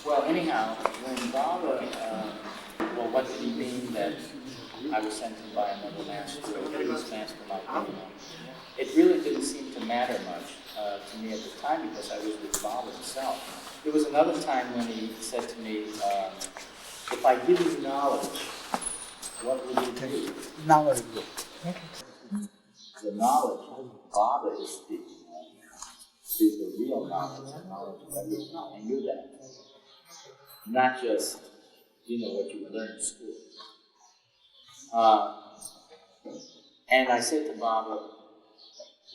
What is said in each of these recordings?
Well, anyhow, when Baba, well, what did he mean that I was sent him by another master, a previous master like him? It really didn't seem to matter much to me at the time because I was with Baba himself. There was another time when he said to me, if I give you knowledge, what will you do? Knowledge. The knowledge Baba is speaking is the real knowledge, the knowledge of everything. I knew that. Not just, what you learn in school. And I said to Baba,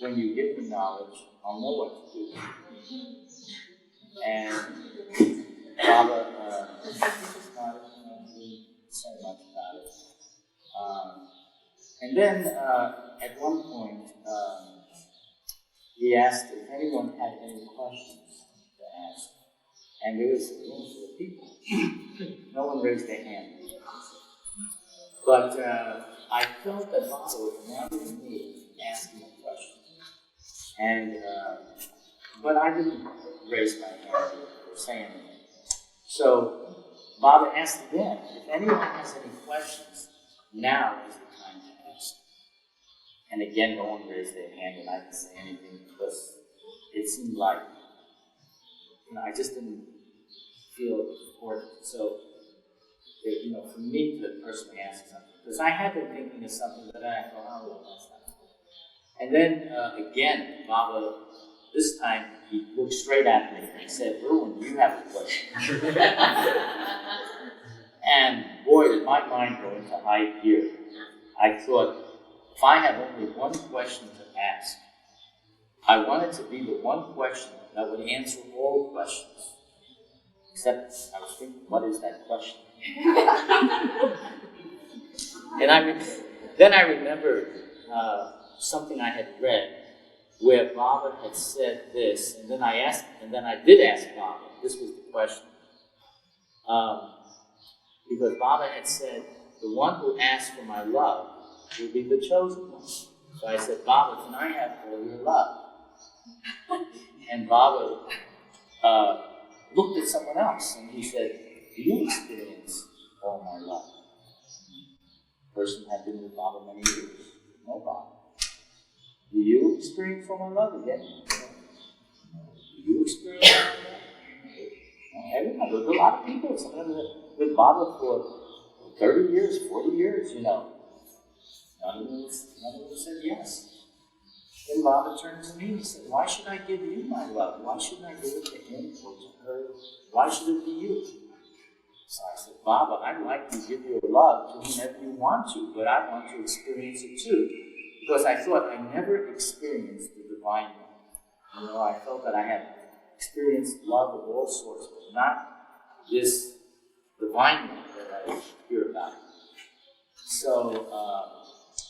when you give me knowledge, I'll know what to do. And Baba didn't say much about it. And then at one point, he asked if anyone had any questions to ask. And there was a room full of people. No one raised their hand. But I felt that Baba was wanting me asking a question. And, but I didn't raise my hand or say anything. So Baba asked again, if anyone has any questions, now is the time to ask. And again, no one raised their hand, and I didn't say anything because it seemed like, I just didn't feel it was important. So, for me to personally ask something, because I had been thinking of something that I thought, oh, well, that's not cool. And then again, Baba, this time, he looked straight at me and he said, Irwin, do you have a question? And boy, did my mind go into high gear. I thought, if I have only one question to ask, I want it to be the one question that would answer all questions. Except I was thinking, what is that question? And then I remembered something I had read where Baba had said this, and then I did ask Baba. This was the question. Because Baba had said, the one who asks for my love will be the chosen one. So I said, Baba, can I have all your love? And Baba looked at someone else and he said, do you experience all my love? The person had been with Baba many years. No Baba. Do you experience all my love again? Do you experience all my love? No, everyone. There's a lot of people. Some of them with Baba for 30 years, 40 years, None of them said yes. Then Baba turned to me and he said, why should I give you my love? Why shouldn't I give it to him or to her? Why should it be you? So I said, Baba, I'd like to give your love to whomever you want to, but I want to experience it too. Because I thought I never experienced the divine love. I felt that I had experienced love of all sorts, but not this divine love that I hear about. So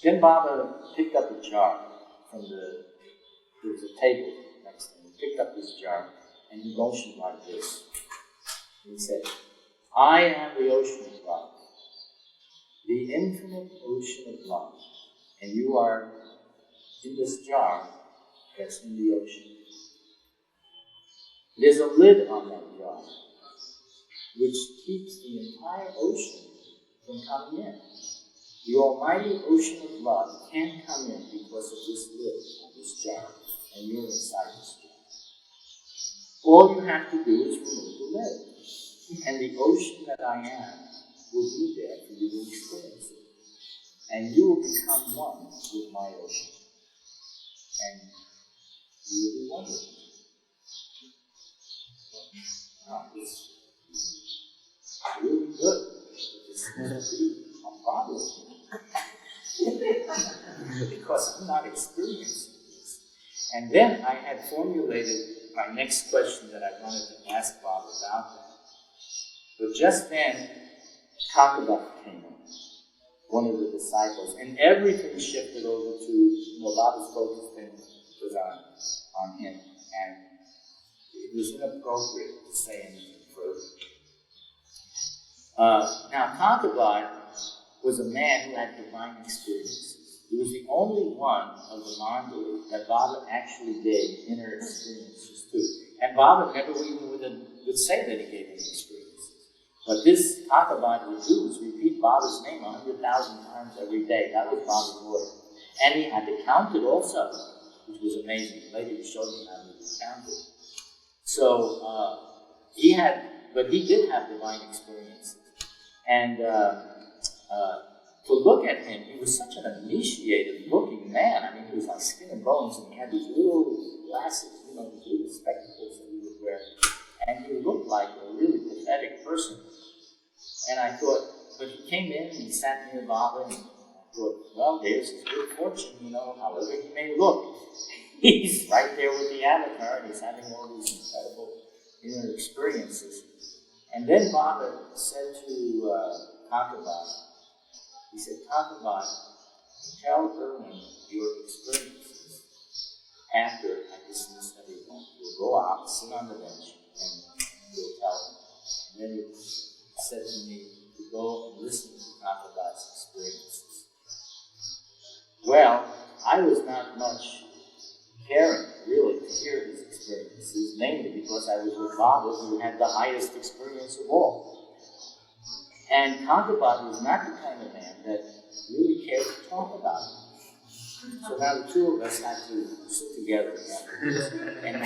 then Baba picked up a jar from there was a table next to him. He picked up this jar and he motioned like this. He said, I am the ocean of love, the infinite ocean of love, and you are in this jar that's in the ocean. There's a lid on that jar which keeps the entire ocean from coming in. The almighty ocean of love can come in because of this lid on this jar, and you're inside this jar. All you have to do is remove the lid, and the ocean that I am will be there for you to experience it. And you will become one with my ocean. And you will be wonderful. It's really good. It's really a problem. Because I'm not experiencing this. And then I had formulated my next question that I wanted to ask Bob about that. But just then, Codec came in, one of the disciples, and everything shifted over to, Bob's focus then was on him, and it was inappropriate to say anything further. Now, Codec was a man who had divine experiences. He was the only one of the Mandali that Baba actually gave inner experiences to. And Baba never even would say that he gave inner experiences. What this Kakabad would do is repeat Baba's name 100,000 times every day. That was Baba's order. And he had to count it also, which was amazing. Later he showed me how he would count it. So but he did have divine experiences. And to look at him, he was such an emaciated looking man. I mean, he was like skin and bones, and he had these little glasses, these little spectacles that he would wear. And he looked like a really pathetic person. And I thought, but he came in and he sat near Baba, and I thought, well, there's his good fortune, however he may look. He's right there with the avatar, and he's having all these incredible inner experiences. And then Baba said to Kakabad, he said, Kakabad, tell Irwin your experiences. After I dismiss everyone, you'll go out, sit on the bench, and you'll tell him. And then he said to me to go and listen to Kakabad's experiences. Well, I was not much caring, really, to hear his experiences, mainly because I was with Baba, who had the highest experience of all. And Kakabad was not the kind of man that really cared to talk about it. So now the two of us had to sit together and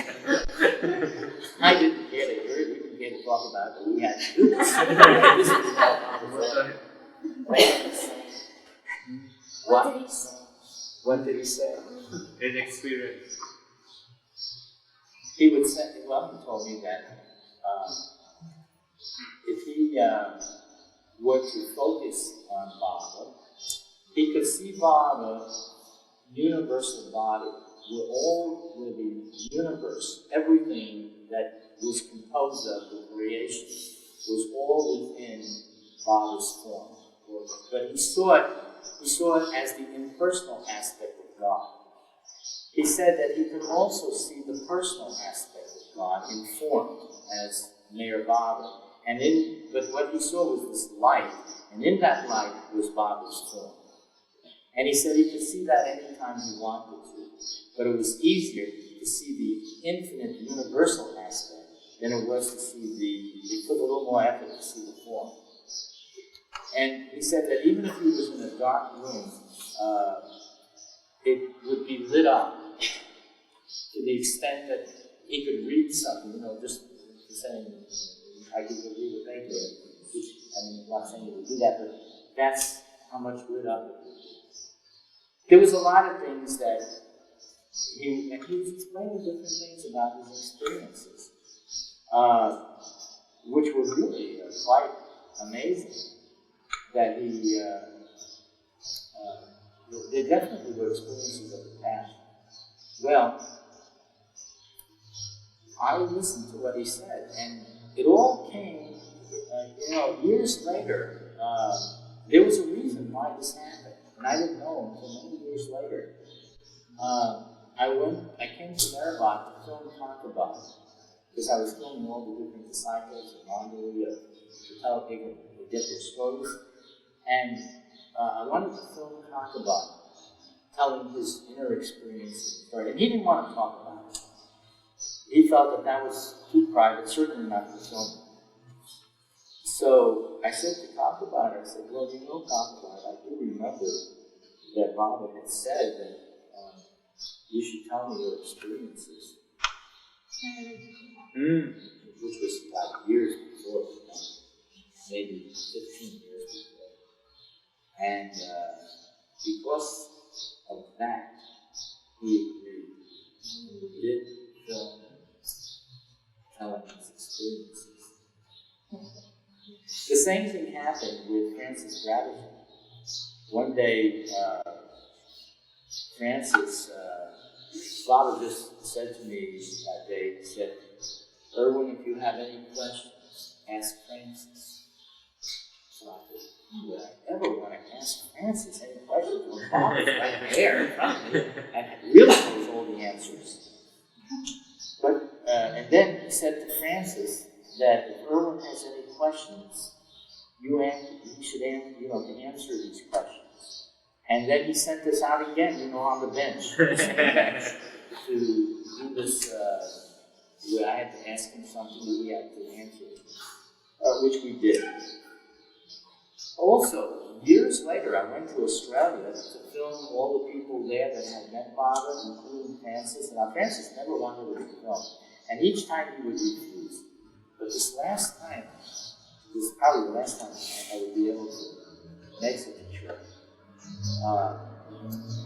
I didn't care to hear it, we didn't care to talk about it, but we had to do this. This was What did he say? What did he say? His experience. He would say, well, he told me that if he were to focus on Baba, he could see Baba, universal body, where the universe, everything that was composed of the creation, was all within Baba's form. But he saw it as the impersonal aspect of God. He said that he could also see the personal aspect of God informed as Meherabad. But what he saw was this light, and in that light was Baba's form. And he said he could see that anytime he wanted to, but it was easier to see the infinite universal aspect than it was to see it took a little more effort to see the form. And he said that even if he was in a dark room, it would be lit up to the extent that he could read something, just saying, I could read a paper, which, I'm not saying he would do that, but that's how much lit up it would be. There was a lot of things that he was explaining different things about his experiences, which were really quite amazing. That there definitely were experiences of the past. Well, I listened to what he said, and it all came, years later. There was a reason why this happened, and I didn't know until many years later. I came to Meherabad to film Kakabad, because I was filming all the different disciples and Mandali to tell people to get their stories. And I wanted to film Kakabad, telling his inner experience and story. And he didn't want to talk about it. He felt that was too private, certainly not for filming. So I said to Kakabad, I said, well, Kakabad, I do remember that Baba had said that you should tell me your experiences. Which was like years before, maybe 15 years before. And because of that, he agreed. And we did film telling his experiences. The same thing happened with Francis Gravison. One day, Baba just said to me that day, he said, Irwin, if you have any questions, ask Francis. So I thought, would I ever want to ask Francis any questions when Baba's right there in front of me and really knows all the answers? But and then he said to Francis that if Irwin has any questions, you should answer these questions. And then he sent us out again, on the bench to do this. Where I had to ask him something, and he had to answer it. which we did. Also, years later, I went to Australia to film all the people there that had met Baba, including Francis. And Francis never wanted to be filmed. And each time he would refuse. But this last time, this is probably the last time I would be able to make such a trip.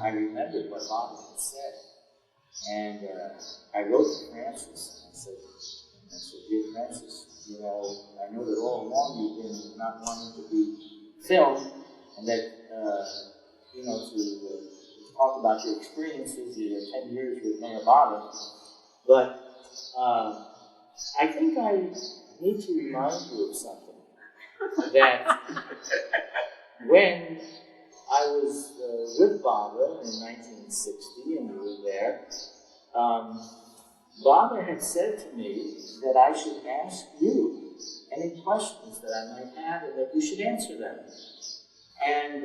I remembered what Baba had said. And I wrote to Francis and I said, dear Francis, you know, I know that all along you've been not wanting to be filmed, and that, you know, to talk about your experiences, your 10 years with Meherabad, but I think I need to remind you of something, that when I was with Baba in 1960, and we were there, Baba had said to me that I should ask you any questions that I might have and that you should answer them. And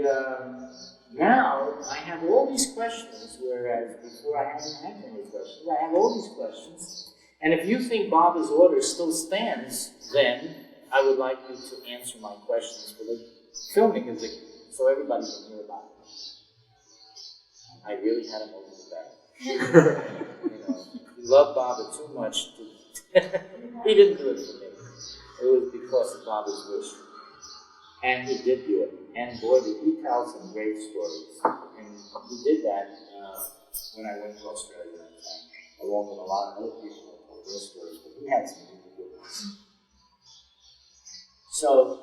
now I have all these questions, whereas before I hadn't had any questions. I have all these questions. And if you think Baba's order still stands, then I would like you to answer my questions for the filming of it so everybody can hear about it. I really had him over the back. You know, he loved Baba too much to he didn't do it for me. It was because of Baba's wish. And he did do it. And boy, did he tell some great stories. And he did that when I went to Australia that time, along with a lot of other people who told their stories. But he had some really good ones. So,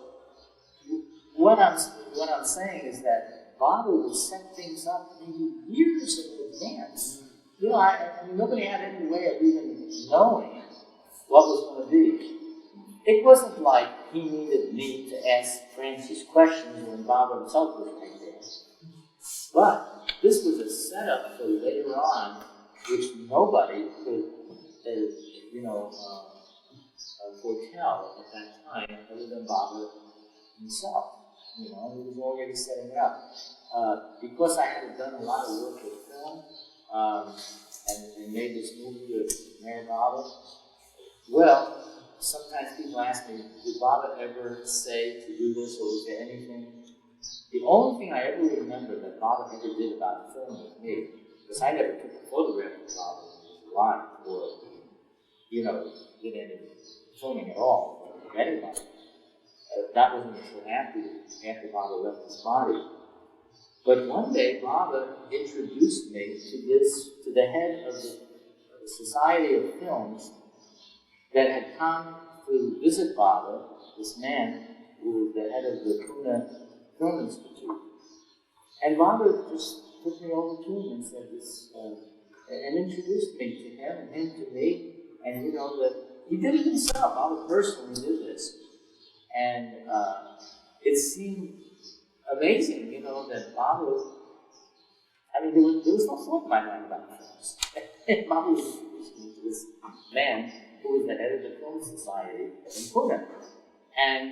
what I'm saying is that Baba would set things up maybe years in advance. You know, I mean, nobody had any way of even knowing what was going to be. It wasn't like he needed me to ask Francis questions when Baba himself was right there. But this was a setup for later on, which nobody could, foretell at that time, other than Baba himself. You know, he was already setting it up. Because I had done a lot of work with film and made this movie with Meherabad, well, sometimes people ask me, did Baba ever say to do this, or was there anything? The only thing I ever remember that Baba ever did about film with me, because I never took a photograph of Baba when he was alive, or, did any filming at all of anybody. That wasn't until after Baba left his body. But one day, Baba introduced me to the head of the Society of Films that had come to visit Baba, this man who was the head of the Pune Film Institute. And Baba just took me over to him and said this, and introduced me to him and him to me. And that he did it himself. Baba personally did this. And it seemed amazing, that Baba, there was no thought in my mind about films. Baba was introduced me to this man who was the head of the Film Society in Pune, and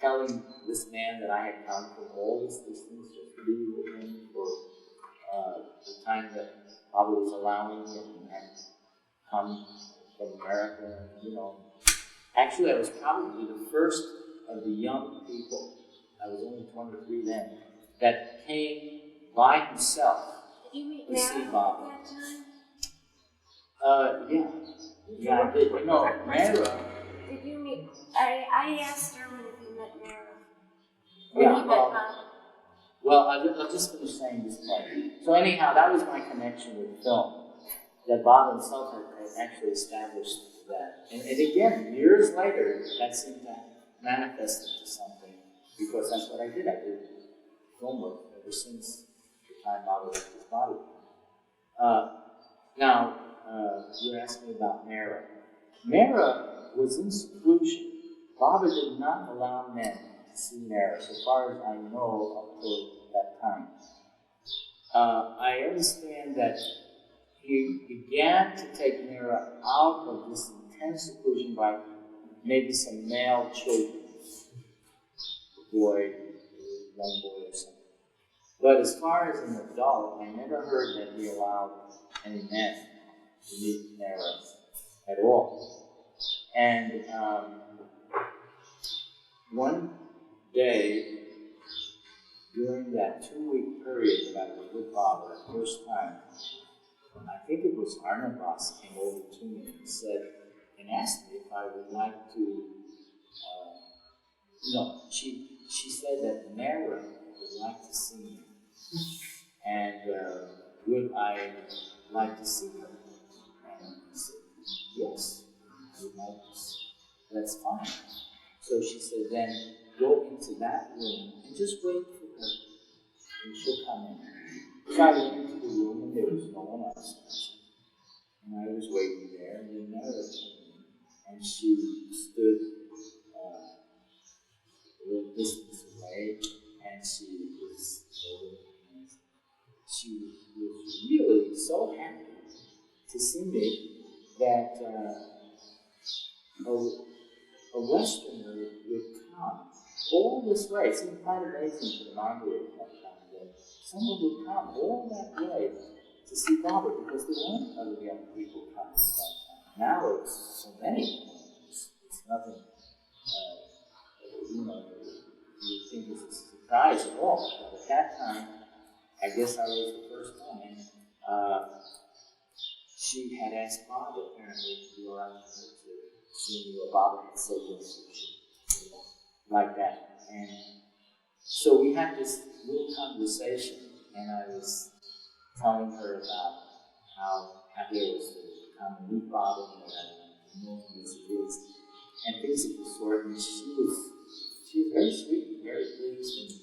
telling this man that I had come from all this distance just to be with him for the time that Baba was allowing me, and had come from America, Actually, I was probably the first of the young people, I was only 23 then, that came by himself to see Baba. At that time? Yeah, I did. Mera. Did you meet? I asked Irwin if you met Mera. Well, I'll just finish saying this part. So anyhow, that was my connection with film. That Baba himself had actually established that. And again, years later, that seemed to manifest into something, because that's what I did. I did film work ever since the time Baba left his body. Now, you're asking me about Mera. Mera was in seclusion. Baba did not allow men to see Mera, so far as I know up to that time. I understand that he began to take Mera out of this intense seclusion by maybe some male children, a boy, a young boy or something. But as far as an adult, I never heard that he allowed any men to meet Mera at all. And one day, during that 2-week period that I was with Baba the first time, I think it was Arnabas came over to me and said, and asked me if I would like to, she said that Mara would like to see me. And would I like to see her? And I said, yes, I would like to see her. That's fine. So she said, then go into that room and just wait for her. And she'll come in. So I went into the room and there was no one else present. And I was waiting there, and then Mara came in, and she stood a little distance away, and she was holding my hands. She was really so happy to see me that a Westerner would come all this way. It seemed quite amazing to the Margaret at that time that someone would come all that way to see Baba, because there weren't other young people coming at that time. Now it's so many. It's nothing, you think it's a surprise at all. But at that time, I guess I was the first one. And she had asked Baba apparently to go out to see me, or Baba had said yes, like that. And so we had this little conversation, and I was telling her about how happy I was to come and meet Baba, and that I know him as he is, and things of the sort. And she was very sweet and very pleased,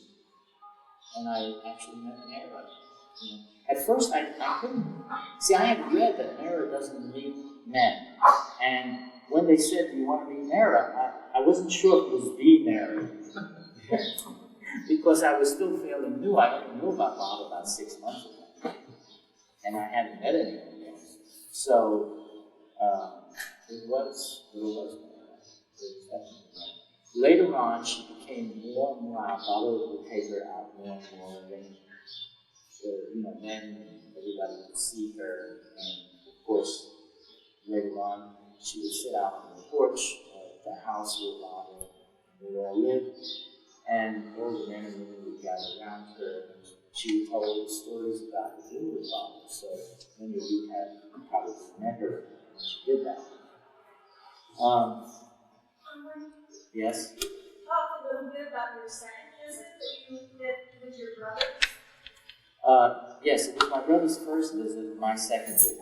and I actually met Meherabad. At first, I couldn't. See, I had read that Meherabad doesn't meet men, and when they said, "Do you want to meet Meherabad?" I wasn't sure if it was the Meherabad, because I was still fairly new. I only knew about Baba about 6 months ago, and I hadn't met anyone yet. So it was Meherabad. Later on, she became more and more out. Baba would take her out more and more, and then everybody would see her, and of course, later on, she would sit out on the porch of the house with Baba, and they all lived, and all the men and women would gather around her, and she would tell all the stories about her being with Baba. So many of you have probably met her when she did that. Yes? Talk a little bit about your second visit that you did with your brother. Yes, it was my brother's first visit, my second visit.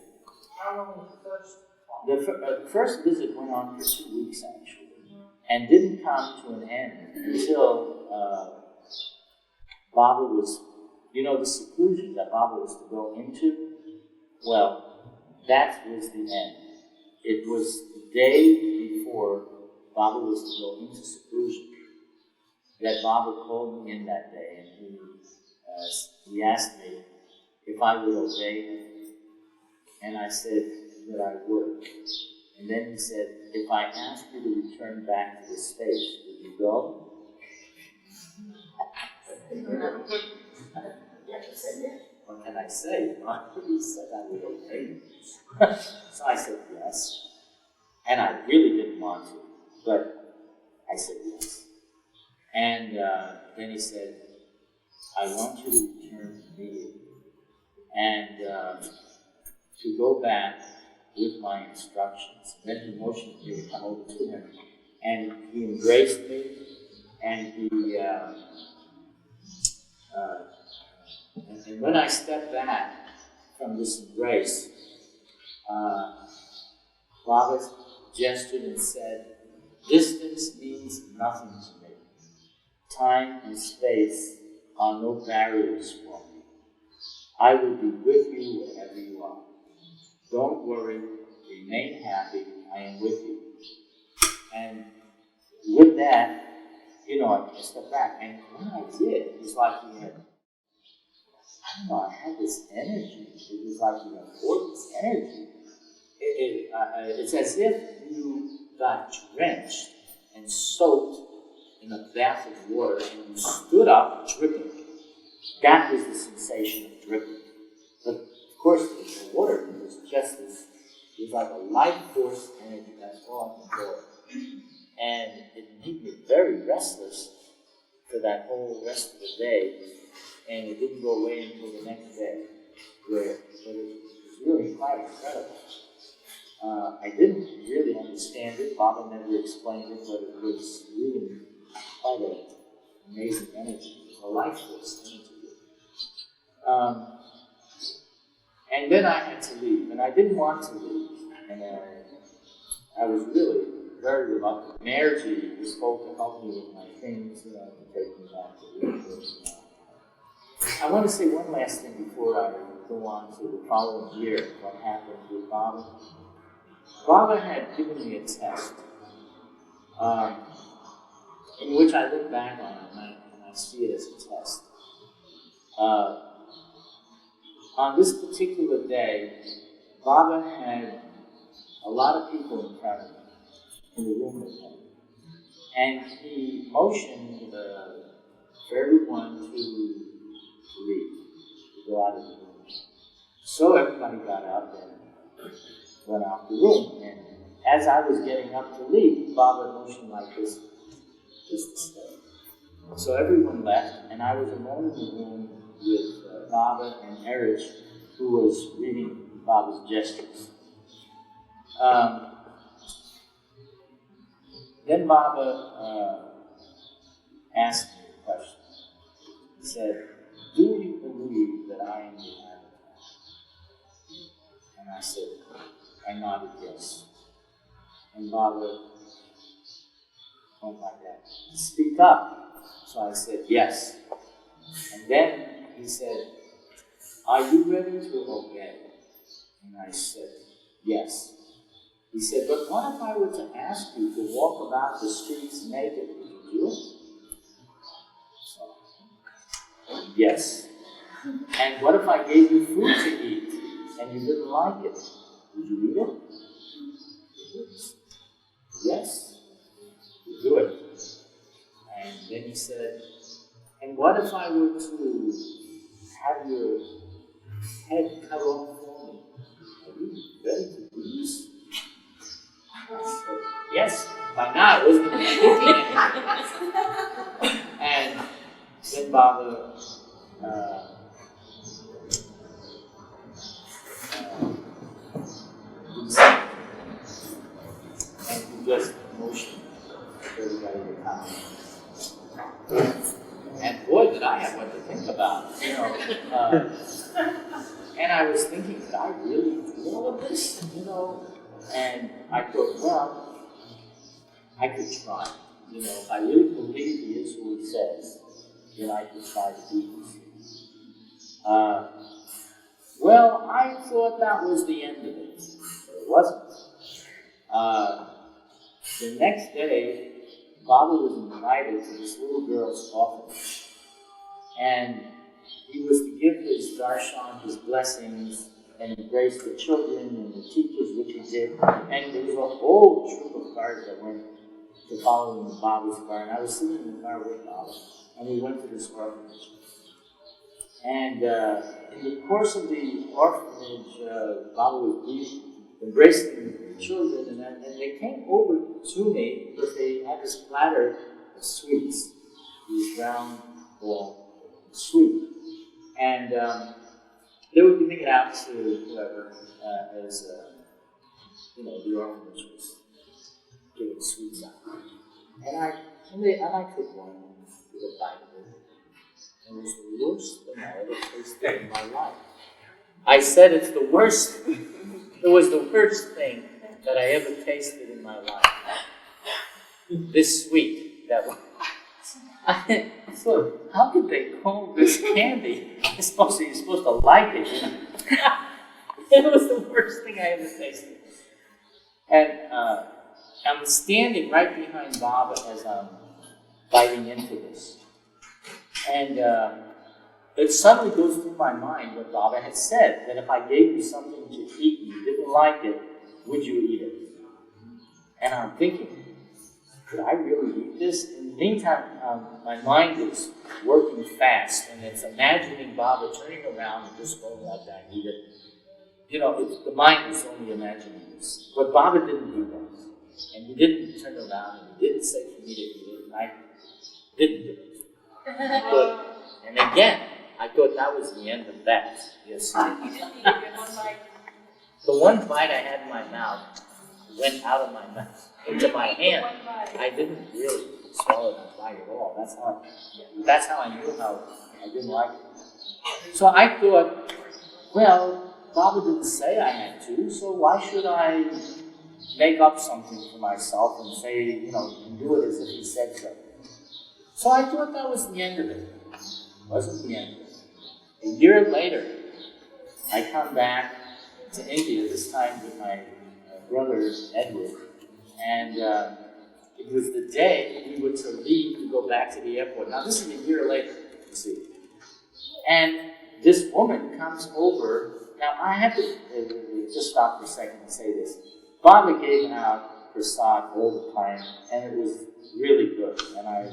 How long was the first? The first visit went on for 2 weeks, actually, and didn't come to an end until Baba was, the seclusion that Baba was to go into, well, that was the end. It was the day before Baba was to go into seclusion that Baba called me in that day, and he asked me if I would obey him, and I said that I would. And then he said, if I asked you to return back to the States, would you go? What can I say? He said I would obey him. So I said yes. And I really didn't want to, but I said yes. And then he said, I want you to return immediately and to go back with my instructions. And then he motioned me to come over to him, and he embraced me, and and when I stepped back from this embrace, Baba gestured and said, distance means nothing to me. Time and space are no barriers for me. I will be with you wherever you are. Don't worry, remain happy, I am with you. And with that, I stepped back, and when I did, it was like he had, I had this energy. It was like he had poured this energy. It's as if you got drenched and soaked in a bath of water, and you stood up dripping. That was the sensation of dripping. But of course, the water was just this, it was like a life force energy. That's all I can call it. And it made me very restless for that whole rest of the day, and it didn't go away until the next day, where it was really quite incredible. I didn't really understand it. Baba never explained it, but it was really quite an amazing energy. It was a lifeless energy. And then I had to leave, and I didn't want to leave. And I was really very reluctant. Meherji was supposed to help me with my things, to take me back to Irwin. I want to say one last thing before I go on to the following year, what happened with Baba. Baba had given me a test, in which I look back on it and I see it as a test. On this particular day, Baba had a lot of people in front of him, in the room with him. And he motioned for everyone to leave, to go out of the room. So everybody got up and went out the room. And as I was getting up to leave, Baba motioned like this, just to stay. So everyone left, and I was alone in the room with Baba and Erich, who was reading Baba's gestures. Then Baba asked me a question. He said, "Do you believe that I am the avatar?" And I said, I nodded yes. And Baba went like that. "Speak up." So I said, "Yes." And then he said, "Are you ready to obey?" And I said, "Yes." He said, "But what if I were to ask you to walk about the streets naked? Would you do it?" So, yes. "And what if I gave you food to eat and you didn't like it? Would you eat it?" "Yes, you do it." And then he said, "And what if I were to have your head cut off for me? Are you ready to do this?" I said, "Yes." By now I wasn't even thinking anything. And then Baba didn't say anything. And he just motioned for everybody to come. And boy, did I have what to think about, and I was thinking, could I really do all of this, And I thought, well, I could try. If I really believe he is who he says, then I could try to do this. Well, I thought that was the end of it, but it wasn't. The next day, Baba was invited to this little girl's orphanage, and he was to give his darshan, his blessings, and embrace the children and the teachers, which he did. And there was a whole troop of cars that went to follow in Baba's car, and I was sitting in the car with Baba, and we went to this orphanage. And in the course of the orphanage, Baba was embracing the children, and they came over to me because they had this platter of sweets, these round ball sweet. And they were giving it out to whoever, as the orphanage was giving sweets out. And I took one with a bite of it. And it was the worst thing I ever tasted in my life. I said it's the worst. It was the worst thing that I ever tasted in my life. This sweet. I thought, how could they call this candy? You're supposed to like it. It was the worst thing I ever tasted. And I'm standing right behind Baba as I'm biting into this. And it suddenly goes through my mind what Baba had said, that if I gave you something to eat and you didn't like it, would you eat it? And I'm thinking, could I really eat this? In the meantime, my mind is working fast, and it's imagining Baba turning around and just going like that, eat it. The mind is only imagining this. But Baba didn't do that. And he didn't turn around and he didn't say for me to eat it, and I didn't do it. And again, I thought that was the end of that. Yes. The one bite I had in my mouth went out of my mouth into my hand. I didn't really swallow that bite at all. That's how I knew how I didn't like it. So I thought, well, Baba didn't say I had to, so why should I make up something for myself and say, and do it as if he said so. So I thought that was the end of it. It wasn't the end of it. A year later, I come back to India, this time with my brother Edwin, and it was the day we were to leave to go back to the airport. Now this is a year later, you see. And this woman comes over. Now I have to just stop for a second and say this. Baba gave out prasad all the time, and it was really good. And I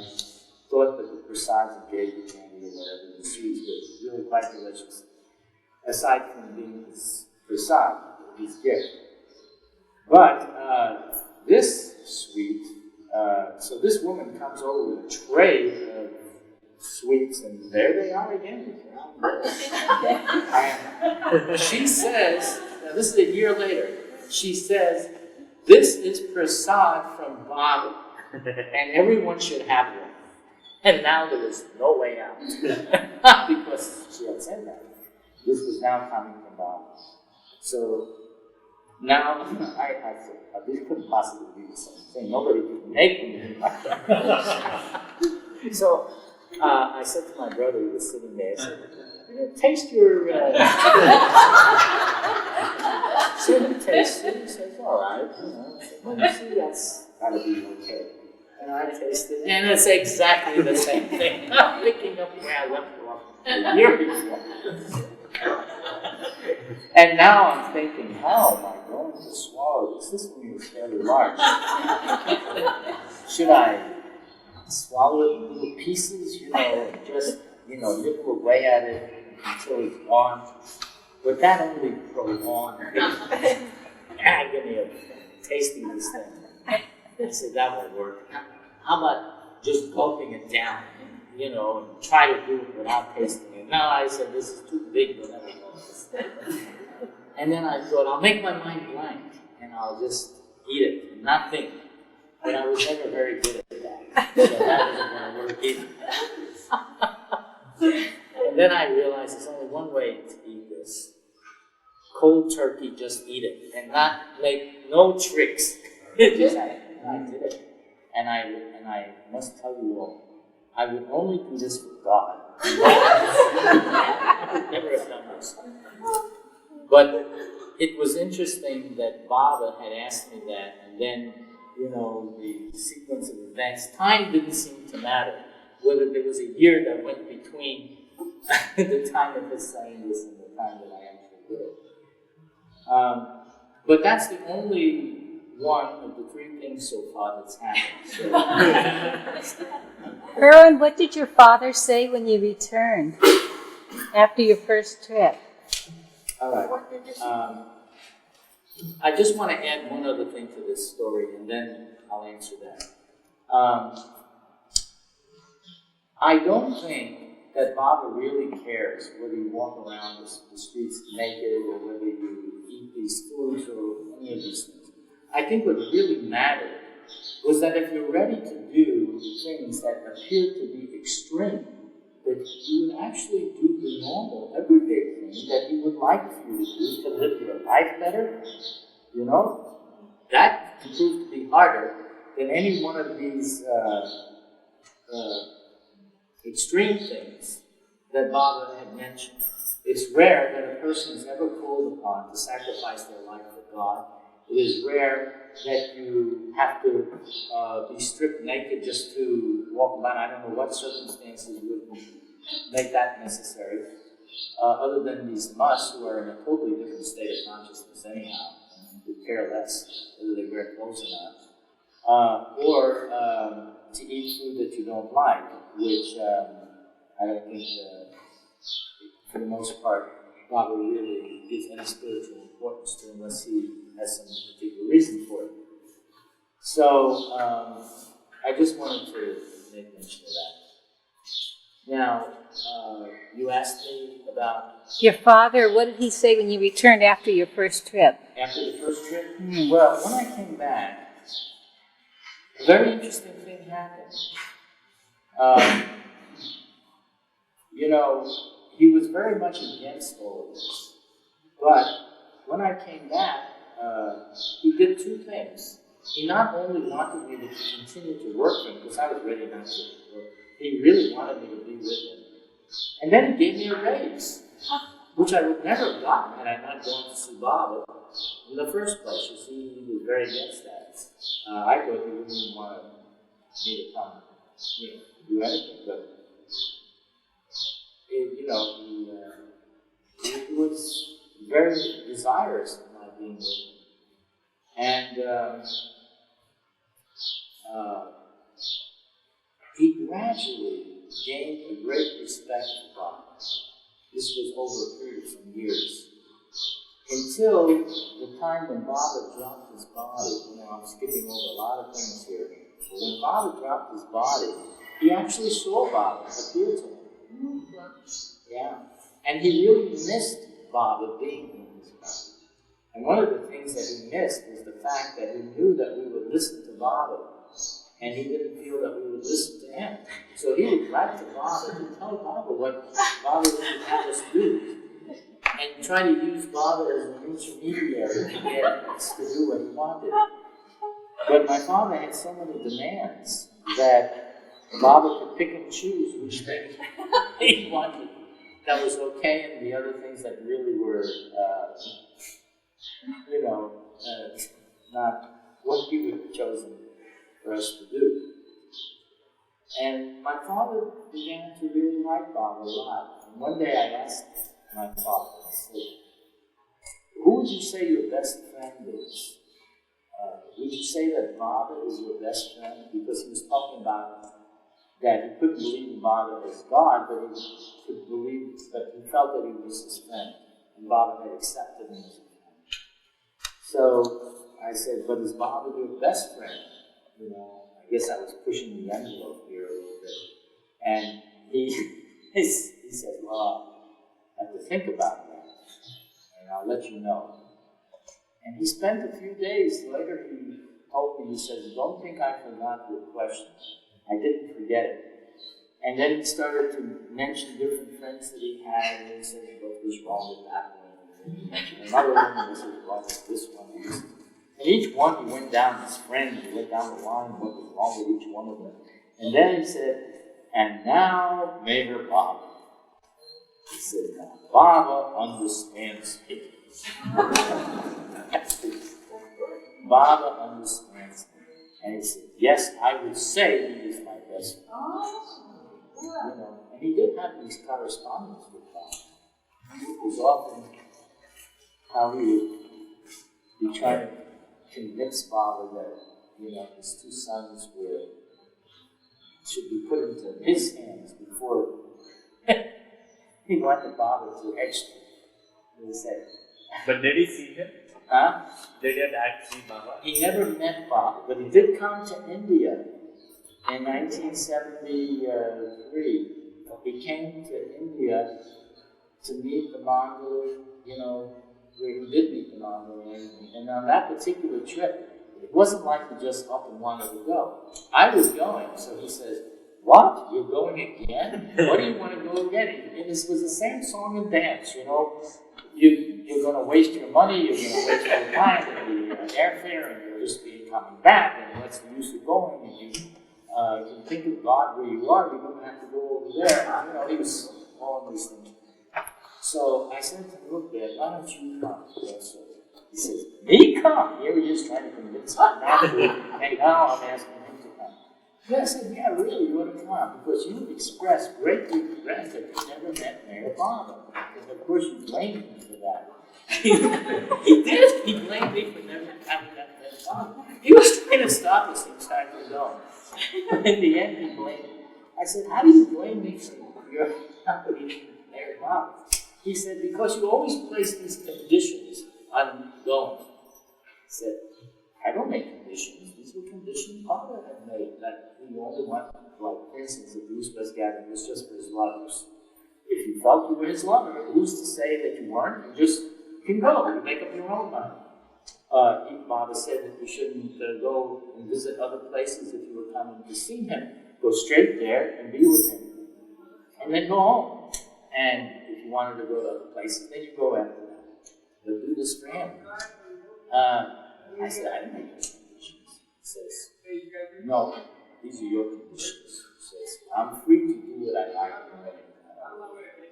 thought that the prasads he gave, the candy or whatever, the sweets were really quite delicious. Aside from being his prasad, his gift. But this sweet, so this woman comes over with a tray of sweets, and there they are again. And she says, now this is a year later, she says, this is prasad from Baba, and everyone should have one. And now there was no way out, because she had said that. This was now coming from Baba. So now I thought, this couldn't possibly be the same thing. Nobody could make me like that. So I said to my brother who was sitting there, I said, taste your... So he tasted it, he says, all right, I said, well, you see, that's got to be okay. And I tasted it, and it's exactly the same thing. I'm picking up where I left off a year before. And now I'm thinking, how am I going to swallow this? This one is fairly large. Should I swallow it in little pieces, just, nibble away at it until it's gone? But that only prolonged the agony of tasting this thing. I said, that won't work. How about just gulping it down, and try to do it without tasting it? No, I said, this is too big to let it go. And then I thought, I'll make my mind blank, and I'll just eat it and not think. But I was never very good at that. So that wasn't going to work either. And then I realized there's only one way to eat this. Cold turkey, just eat it. And not make no tricks. Just I did it. And I must tell you all, I would only do this for God. I would never have done this. But it was interesting that Baba had asked me that, and then, the sequence of events, time didn't seem to matter. Whether there was a year that went between the time of his saying this and the time that I actually did it. But that's the only one of the three things so far that's happened. So. Irwin, what did your father say when you returned after your first trip? All right. I just want to add one other thing to this story, and then I'll answer that. I don't think that Baba really cares whether you walk around the streets naked or whether you eat these foods or any of these things. I think what really mattered was that if you're ready to do things that appear to be extreme, that you would actually do the normal, everyday thing that he would like for you to do to live your life better. That can prove to be harder than any one of these extreme things that Baba had mentioned. It's rare that a person is ever called upon to sacrifice their life for God. It is rare that you have to be stripped naked just to walk about. I don't know what circumstances would make that necessary, other than these monks who are in a totally different state of consciousness anyhow, and who care less whether they wear clothes or not. Or to eat food that you don't like, which I don't think, for the most part, Baba really gives any spiritual importance to unless he has some particular reason for it. So I just wanted to make mention of that. Now, you asked me about Your father, what did he say when you returned after your first trip? after the first trip. Well, when I came back, a very interesting thing happened. You know, he was very much against all of this. But when I came back, he did two things. He not only wanted me to continue to work for him, because I was ready not to work, he really wanted me to be with him. And then he gave me a raise, which I would never have gotten had I not gone to see Bob in the first place. You see, he was very against that. I thought he wouldn't even want me to come, do anything, but he was very desirous of my being with him. And he gradually gained a great respect for Bob. This was over a period of some years. Until the time when Bob dropped his body. I'm skipping over a lot of things here. But when Bob dropped his body, he actually saw Bob appear to him. Yeah. And he really missed Bob being in his body. And one of the things that he missed was the fact that he knew that we would listen to Bob, and he didn't feel that we would listen to him. So he would write to Bob to tell Bob what Bob would have us do, and try to use Bob as an intermediary to get us to do what he wanted. But my father had so many demands that Bob could pick and choose which thing he wanted that was okay, and the other things that really were, not what he would have chosen for us to do. And my father began to really like Bob a lot. And one day I asked my father, I said, who would you say your best friend is? Would you say that Bob is your best friend? Because he was talking about that he couldn't believe in Bob as God, but he could believe that he felt that he was his friend, and Bob had accepted him as a friend. So I said, but is Bob your best friend? I guess I was pushing the envelope here a little bit. And he said, well, I have to think about that, and I'll let you know. And he spent a few days later, he told me, he said, don't think I forgot your question. I didn't forget it. And then he started to mention different friends that he had, and he said, what was wrong with that one? And he mentioned another one, and he said, wrong with this one, and this one. And each one, he went down his friends, he went down the line, what was wrong with each one of them. And then he said, and now, MeherBabaLibrary. He said, now, Baba understands me. Baba understands me. And he said, yes, I would say he is my best friend. And he did have these correspondence with Bob. It was often how he would be trying to convince Bob that, his two sons should be put into his hands before he wanted Bob to extra. He said. But did he see him? Huh? Did your dad see Baba? He never met Bob, but he did come to India in 1973. He came to India to meet the Mongol, where he did meet the Mongol. And on that particular trip, it wasn't like he just up and wanted to go. I was going, so he says, what? You're going again? What do you want to go again? And this was the same song and dance, You're going to waste your money, you're going to waste your time, and the airfare, and you'll just be coming back, and what's the use of going? And you can think of God where you are, you don't have to go over there. And, he was all these things. So I said to him, look, Dad, why don't you come? So he says, me come? Here he is trying to convince me not to, and now I'm asking him to come. Then I said, yeah, really, you ought to come, because you expressed great regret that you never met MeherBabaLibrary. And of course you blamed him for that. He did. He blamed me for never having met MeherBabaLibrary. He was trying to stop us each time we go. But in the end, he blamed me. I said, how do you blame me for your not meeting MeherBabaLibrary? He said, because you always place these conditions on going. He said, I don't make conditions. These were conditions Father had made, that he only wanted, like, for instance, the Bruce was gathering was just for his lovers. If you felt you were his lover, who's to say that you weren't? You just can go. You make up your own mind. Father said that you shouldn't go and visit other places if you were coming to see him. Go straight there and be with him. And then go home. And if you wanted to go to other places, then you go after that. But do this for him. I said, I didn't make those conditions. He says, no, these are your conditions. He says, I'm free to do what I like.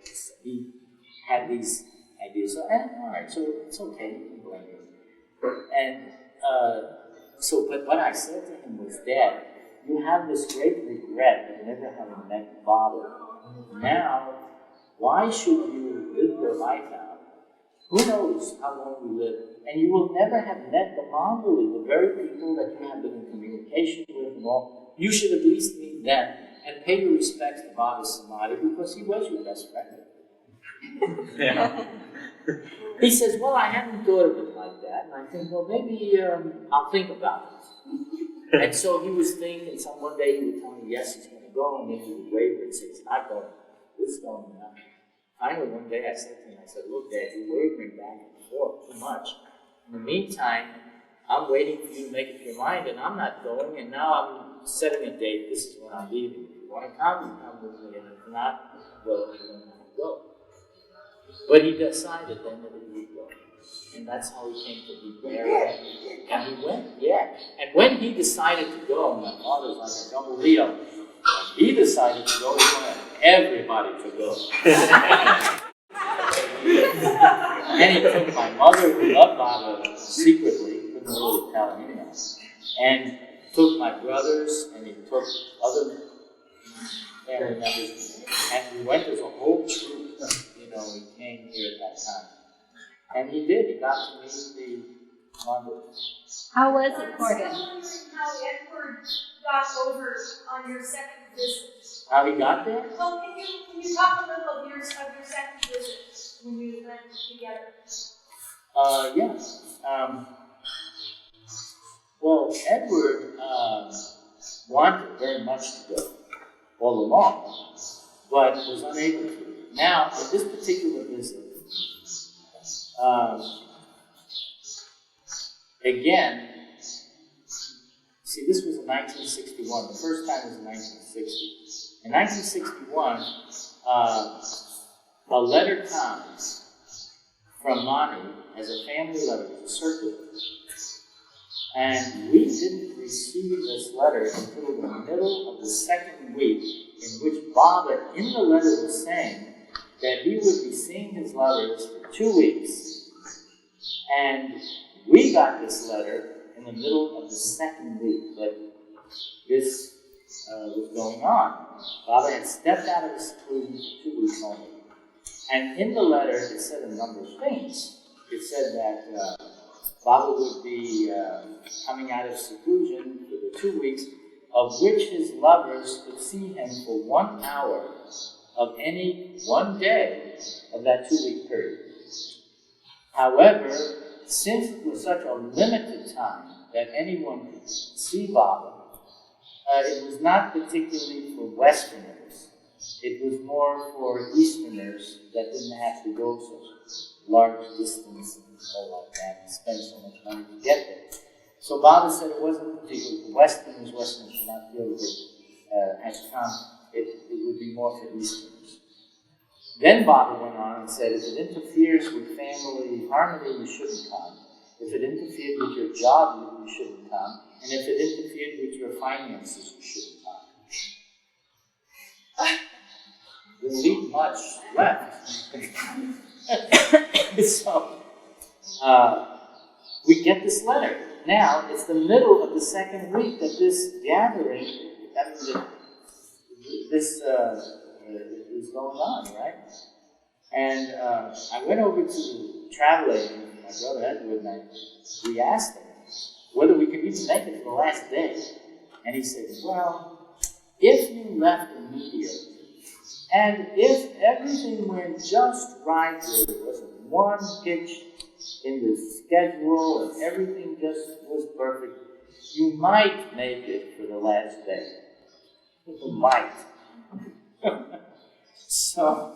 So he had these ideas. So, all right, so it's okay, you can blame him. And but what I said to him was, Dad, you have this great regret of never having met Father. Now, why should you live your life out? Who knows how long you live? And you will never have met the Mongoli, the very people that you have been in communication with and all. You should at least meet them and pay your respects to Baba Samadhi because he was your best friend. Yeah. He says, well, I hadn't thought of it like that. And I think, well, maybe I'll think about it. And so he was thinking, one day he would tell me, yes, he's going to go, and then he would waver and say, he's not going. This is going now. Finally, one day I said to him, I said, look, Dad, you're wavering back and forth too much. In the meantime, I'm waiting for you to make up your mind, and I'm not going, and now I'm setting a date. This is when I'm leaving. If you want to come with me, and if not, well, you don't have to go. But he decided then that he would go. And that's how he came to be Meherabad. And he went, yeah. And when he decided to go, my father's like a double Leo. When he decided to go, he wanted everybody to go. And he took my mother, who loved Baba secretly, couldn't really tell anyone else, and took my brothers, and he took other family members, and we went as a whole troop. He came here at that time. And he did. He got to meet the Mongols. How was it for him? I was wondering how Edward got over on your second visit. How he got there? Well, can you talk a little of your second visit when you went together? Yes. Well, Edward wanted very much to go all along, but was unable to. Now, at this particular visit, again, see, this was in 1961. The first time was in 1960. In 1961, a letter comes from Mani as a family letter, it was a circular. And we didn't receive this letter until the middle of the second week, in which Baba, in the letter, was saying that he would be seeing his lovers for 2 weeks. And we got this letter in the middle of the second week that this was going on. Baba had stepped out of the seclusion for 2 weeks only. And in the letter, it said a number of things. It said that Baba would be coming out of seclusion for the 2 weeks, of which his lovers could see him for 1 hour of any one day of that 2-week period. However, since it was such a limited time that anyone could see Baba, it was not particularly for Westerners. It was more for Easterners that didn't have to go such large distance and all like that and spend so much money to get there. So Baba said it wasn't particularly for Westerners. Westerners should not feel that they had to come. It would be more for Easterners. Then Baba went on and said, if it interferes with family harmony, you shouldn't come. If it interfered with your job, you shouldn't come. And if it interfered with your finances, you shouldn't come. Didn't leave much left. So, we get this letter. Now, it's the middle of the second week that this gathering, this is going on, right? And I went over to the travel agent, my brother Edward, and we asked him whether we could even make it to the last day. And he said, well, if you left immediately, and if everything went just right, there wasn't one hitch in the schedule, and everything just was perfect. You might make it for the last day. You might. So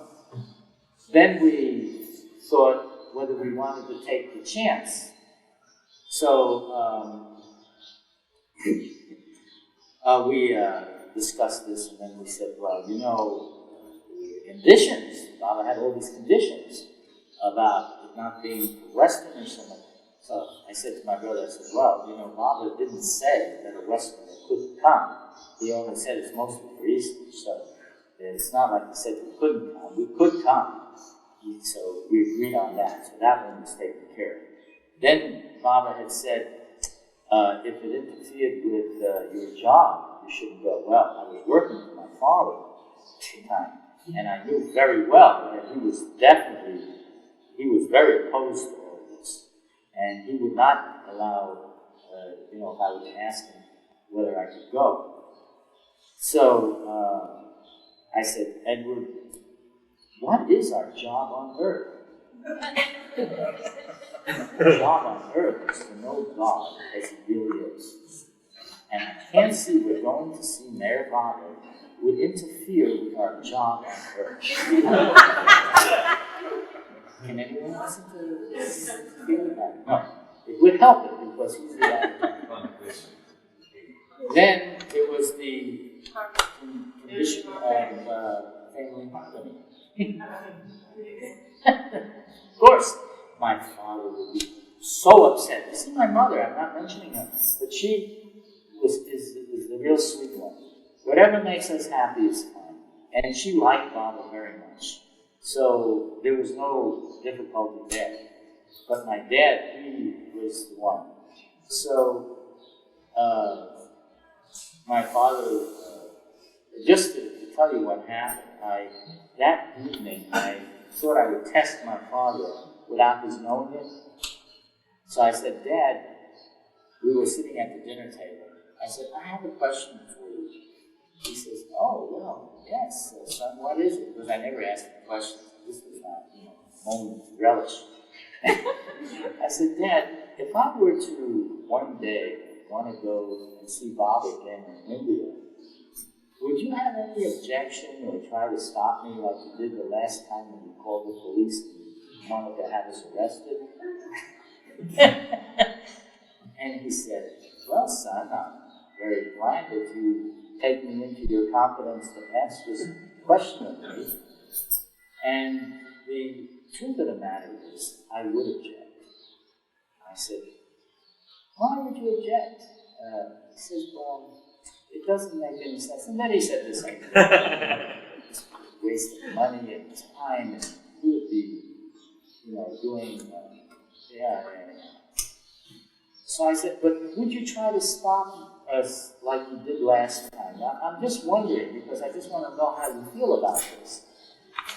then we thought whether we wanted to take the chance. So we discussed this, and then we said, well, you know, the conditions, Baba had all these conditions about it not being for Western or something. So I said to my brother, I said, well, you know, Baba didn't say that a Westerner couldn't come. He only said it's mostly for Eastern, so it's not like he said we couldn't come. We could come. So we agreed on that. So that one was taken care of. Then Baba had said, if it interfered with your job, you shouldn't go. Well, I was working for my father at the time, and I knew very well that he was very opposed to all this. And he would not allow, if I would ask him whether I could go. So I said, Edward, what is our job on earth? Our job on earth is to know God as He really is. And I can't see where going to see Meherabad would interfere with our job on earth. Can anyone listen to this? No. It would help it because he's the actor. Then there was the condition of family harmony. Of course, my father would be so upset. You see, my mother, I'm not mentioning her, but she is the real sweet one. Whatever makes us happy is fine. And she liked Baba very much. So there was no difficulty there. But my dad, he was the one. So my father, just to tell you what happened, that evening I thought I would test my father without his knowing it. So I said, Dad, we were sitting at the dinner table. I said, I have a question for you. He says, oh, well, yes, son, what is it? Because I never asked him questions. This was not, moment of relish. I said, Dad, if I were to one day want to go and see Bob again in India, would you have any objection or try to stop me like you did the last time when you called the police and wanted to have us arrested? And he said, well, son, I'm very glad that you take me into your confidence to ask this question of me. And the truth of the matter is, I would object. I said, why would you object? He says, well, it doesn't make any sense. And then he said this, like, wasting money and time, and who would be, doing, So I said, but would you try to stop us like you did last time? I'm just wondering, because I just want to know how you feel about this.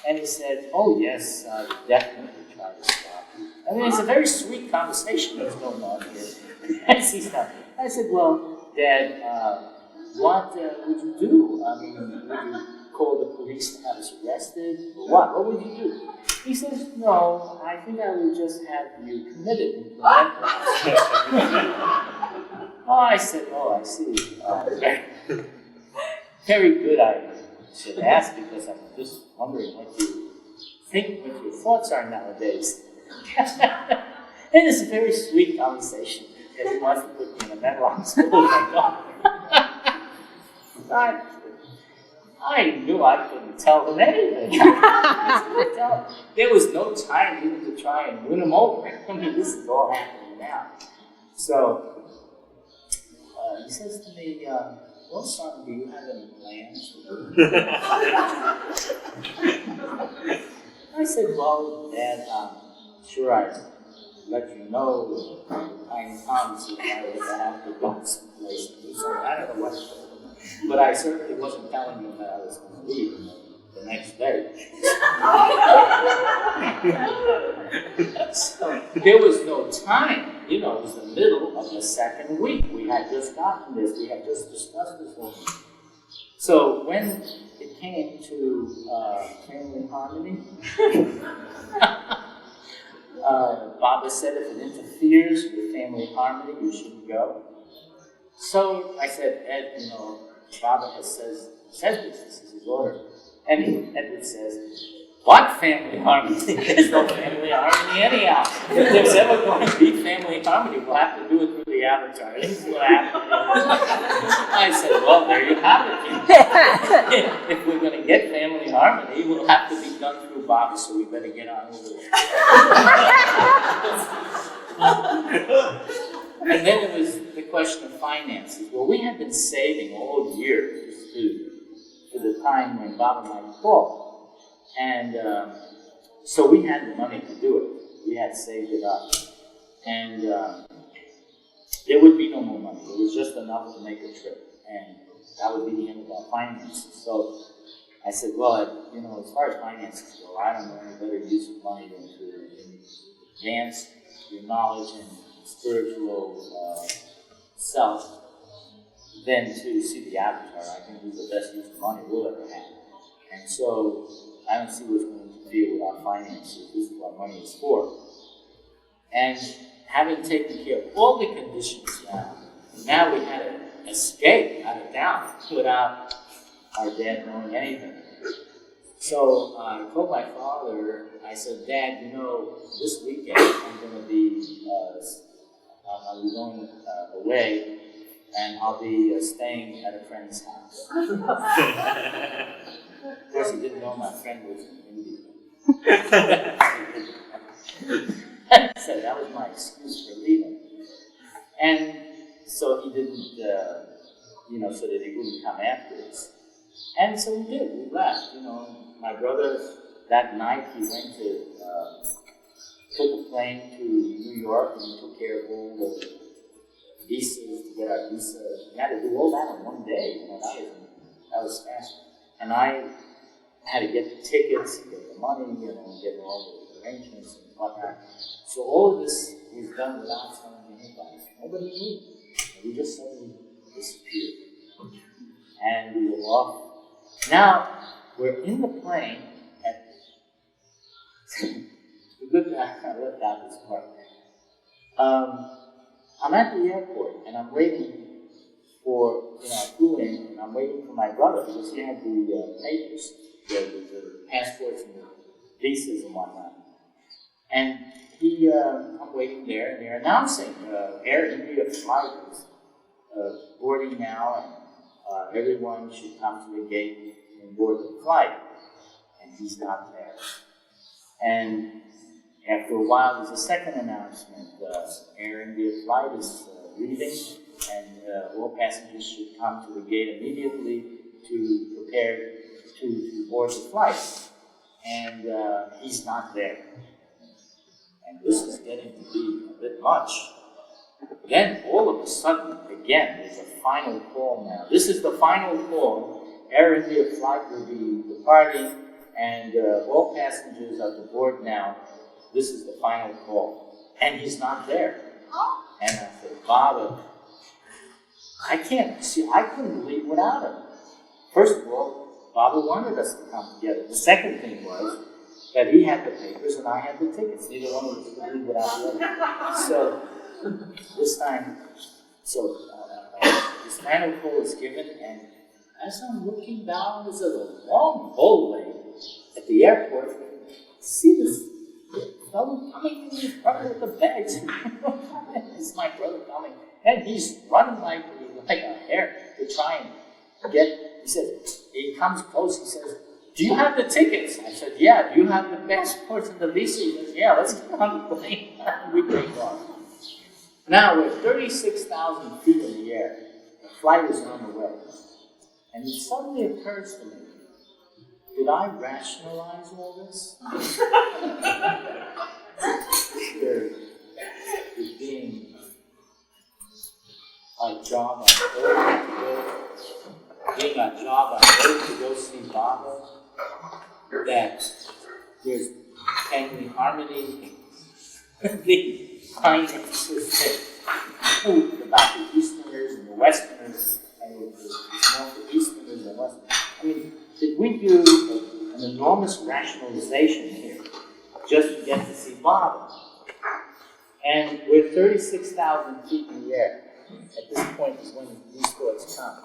And he said, oh yes, I would definitely try to stop you. I mean, it's a very sweet conversation that's going on here. I said, well, Dad, what would you do? I mean, would you call the police to have us arrested? Or what? What would you do? He says, no, I think I would just have you committed into a mental hospital. Oh, I said, I see. Very good idea. I should ask because I'm just wondering what you think, what your thoughts are nowadays. And it's a very sweet conversation. If he wants to put me in a mental hospital, I knew I couldn't tell him anything. There was no time even to try and win him over. I mean, this is all happening now. So he says to me, well, son, do you have any plans? I said, well, Dad, sure I'd let you know tiny promises I would have to go someplace and do something. I don't know what. But I certainly wasn't telling him that I was going to leave the next day. So there was no time. It was the middle of the second week. We had just gotten this. We had just discussed this whole thing. So when it came to family harmony, Baba said if it interferes with family harmony, you shouldn't go. So I said, Ed, you know, Baba says this is his order. And Edward says, what family harmony? There's no family harmony anyhow. If there's ever going to be family harmony, we'll have to do it through the avatar. This is what happened. I said, well, there you have it. If we're going to get family harmony, we'll have to be done through Baba, so we better get on with it. And then it was the question of finances. Well, we had been saving all year for the time when Baba might call. And so we had the money to do it. We had saved it up. And there would be no more money. It was just enough to make a trip. And that would be the end of our finances. So I said, well, you know, as far as finances go, I don't know any better use of money than to advance your knowledge and spiritual self than to see the avatar. I think it's the best use of money we'll ever have. And so I don't see what's going to interfere with our finances. This is what money is for. And having taken care of all the conditions now we had to escape out of town without our dad knowing anything. So I told my father, I said, Dad, you know, this weekend I'm going to be I'll be going away, and I'll be staying at a friend's house. Of course, he didn't know my friend was in India. So that was my excuse for leaving. And so he didn't, you know, so that he wouldn't come after us. And so we did. We left. You know, my brother, that night, he went to, took a plane to New York and took care of all the visas to get our visa. We had to do all that in one day. You know, that was fast. And I had to get the tickets, get the money, you know, get all the arrangements and whatnot. So all of this was done without telling anybody. Nobody knew. We just suddenly disappeared. And we were off. Now, we're in the plane at I left out this part. I'm at the airport and I'm waiting for, you know, I flew in and I'm waiting for my brother because he had the papers, the passports and the visas and whatnot. And I'm waiting there and they're announcing Air India flight is boarding now and everyone should come to the gate and board the flight. And he's not there. And after a while, there's a second announcement. Air India flight is leaving, and all passengers should come to the gate immediately to prepare to board the flight. And he's not there. And this is getting to be a bit much. Then, all of a sudden, again, there's a final call now. This is the final call. Air India flight will be departing, and all passengers are to board now. This is the final call. And he's not there. And I said, Baba, I couldn't leave without him. First of all, Baba wanted us to come together. The second thing was that he had the papers and I had the tickets. Neither one of us could leave without the other. So this time, this final call is given, and as I'm looking down, there's a long hallway at the airport. See this fellow coming in front with the bags. It's my brother coming, and he's running like a hare to try and get. He says, he comes close. He says, "Do you have the tickets?" I said, "Yeah." "Do you have the passports and the visa?" He says, "Yeah." "Let's get on the plane." We take off. Now we're 36,000 feet in the air. The flight is on the way, and it suddenly occurs to me: did I rationalize all this? There is being a job on earth, being a job on earth to go see Baba, that there's family harmony, the finances that about the Easterners and the Westerners, and it's more for Easterners and Westerners. I mean, did we do an enormous rationalization here just to get to see Baba? And we're 36,000 feet in the air. At this point is when these thoughts come.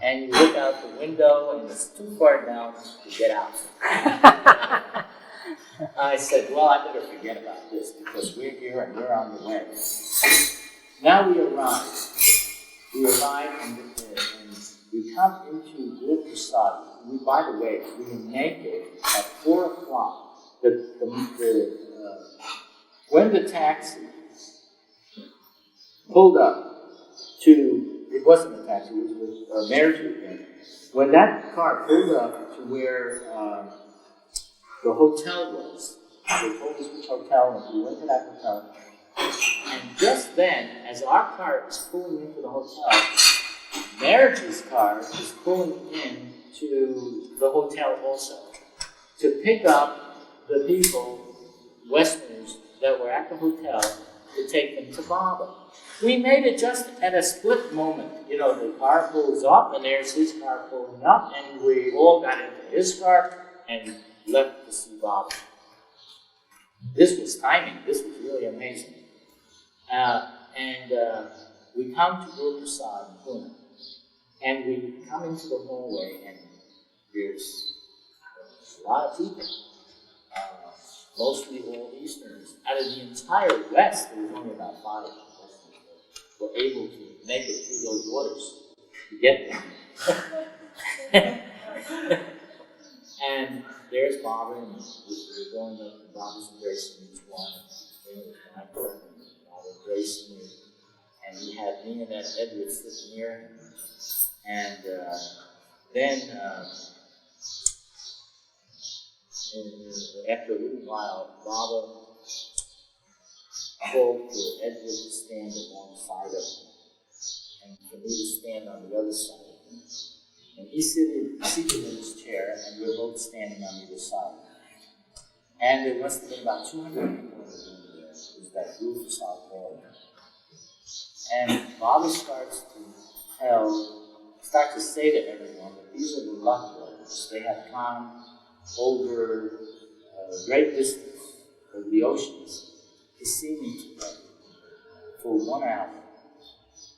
And you look out the window and it's too far down to get out. I said, well, I better forget about this because we're here and we're on the way. Now we arrive. We arrive and we come into Guru Prasad. By the way, we were naked at 4 o'clock. When the taxi pulled up to, it wasn't a taxi, it was a marriage event. When that car pulled up to where the hotel was, they told us which hotel, and we went to that hotel. And just then, as our car was pulling into the hotel, Marriage's car was pulling in to the hotel also to pick up the people, Westerners, that were at the hotel to take them to Baba. We made it just at a split moment. You know, the car pulls up and there's his car pulling up and we all got into his car and left to see Baba. This was timing. This was really amazing. We come to Guru Prasad in Pune, and we come into the hallway, and there's a lot of people, mostly all Easterners. Out of the entire West, there was only about 5 Westerners that were able to make it through those waters to get there. And there's Baba, and we're going up, and Baba's embracing each one. And then my partner, Baba embracing me. And he had me and that Edward sitting near him. And then, after a little while, Baba called for Edward to stand alongside of him, and for me to stand on the other side of him. And he's seated in his chair, and we're both standing on either side. And there must have been about 200 people in the room there. It was that Guru Prasad hall. And Baba starts to say to everyone that these are the luck brothers. They have come over a great distance, over the oceans, to see me today for 1 hour.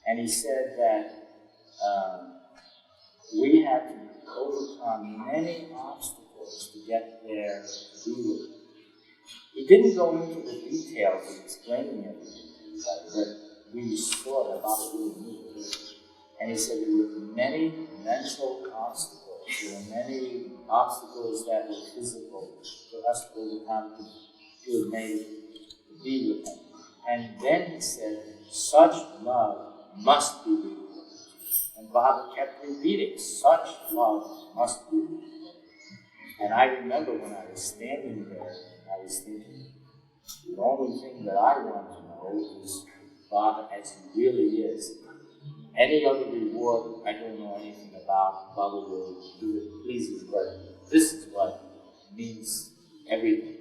And he said that we had to overcome many obstacles to get there to be with him. He didn't go into the details of explaining everything to everybody, but we saw that Baba really knew it. And he said there were many mental obstacles. There were many obstacles that were physical for us to overcome to have made it to be with him. And then he said, such love must be revealed. And Baba kept repeating, such love must be revealed. And I remember when I was standing there, I was thinking, the only thing that I want to know is Baba as he really is. Any other reward, I don't know anything about. Baba will do it pleases, but this is what means everything.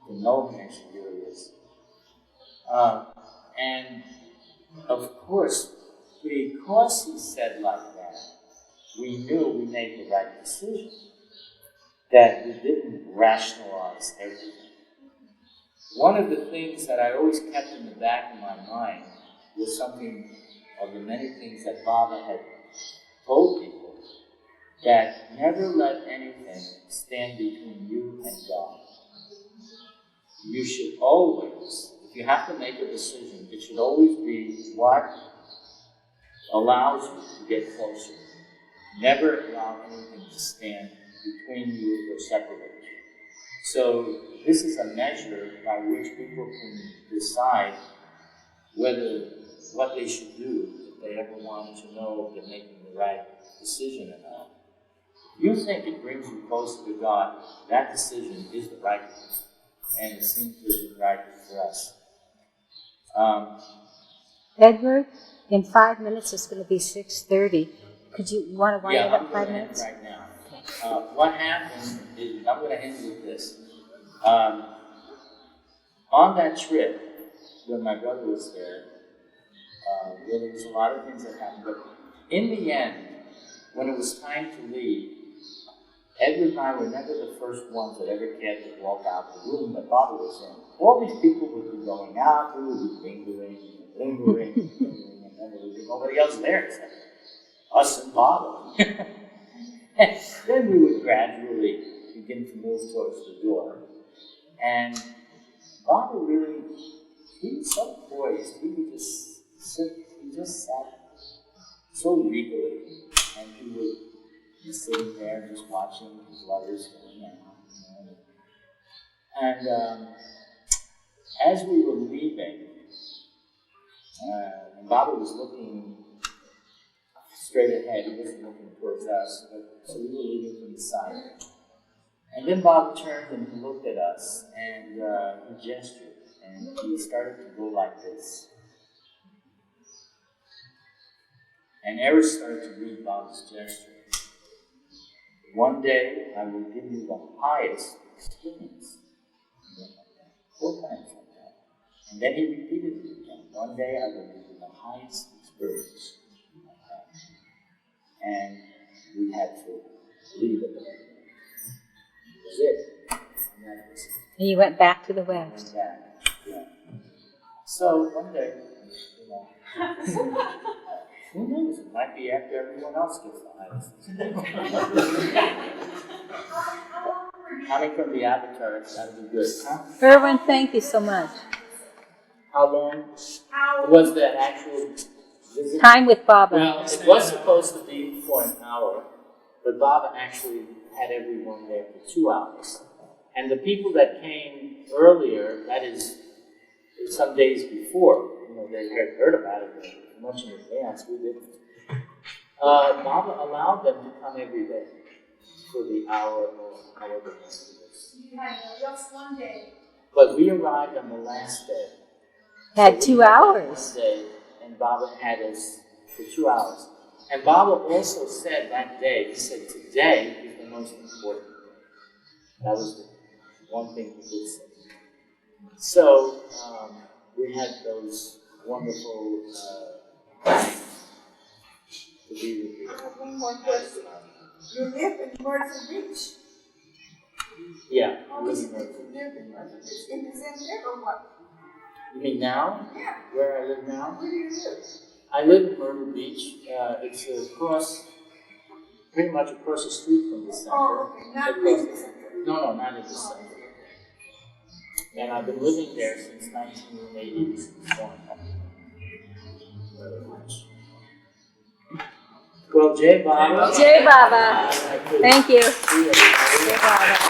To know him as he really is. And of course, because he said like that, we knew we made the right decision. That we didn't rationalize everything. One of the things that I always kept in the back of my mind was something of the many things that Baba had told people, that never let anything stand between you and God. You should always, if you have to make a decision, it should always be what allows you to get closer. Never allow anything to stand between you or separate you. So this is a measure by which people can decide what they should do if they ever want to know if they're making the right decision or not. If you think it brings you closer to God, that decision is the right one, and it seems to be right for us. Edward, in 5 minutes it's going to be 6:30. Could you want to wind it up 5 minutes? Right now. What happened is, I'm going to end with this. On that trip, when my brother was there was a lot of things that happened, but in the end, when it was time to leave, Edward and I were never the first ones that ever cared to walk out the room that Baba was in. all these people would be going out, we would be lingering, and then there would be nobody else there except us and Bob. And then we would gradually begin to move towards the door. And Bob really, he was so poised. He would just sit, he just sat so regally. And he would be sitting there just watching his lovers going out. And as we were leaving, and Baba was looking straight ahead, he wasn't looking towards us, so we were leaving from the side. And then Bob turned and he looked at us, and he gestured, and he started to go like this. And Eris started to read Bob's gesture. One day I will give you the highest experience. 4 times like that. And then he repeated it again. One day I will give you the highest experience. Like that. And we had to leave it there. That was it. And that was it. And you went back to the West. Yeah. So one day, who knows? It might be after everyone else gets the highest experience. Coming from the avatar, that would be good, huh? Irwin, thank you so much. How long was that actual visit? Time with Baba. Well, it was supposed to be for an hour, but Baba actually had everyone there for 2 hours. And the people that came earlier, that is, some days before, they had heard about it much in advance, we didn't. Baba allowed them to come every day for the hour or however long it was. You had just one day. But we arrived on the last day. Had 2 hours. One day, and Baba had us for 2 hours. And Baba also said that day, he said, today is the most important day. That was the one thing he did say. So, we had those wonderful to be with you. I have one more question. You live in Myrtle Beach? Yeah. How is it that you live in Myrtle Beach? In the center or what? You mean now? Yeah. Where I live now? Where do you live? I live in Myrtle Beach. It's pretty much across the street from the center. Oh, okay. Not in the center. No, not in the center. And I've been living there since 1981. Very much. Well, Jai Baba. Jai Baba. I could Thank you. see it. Jai Baba.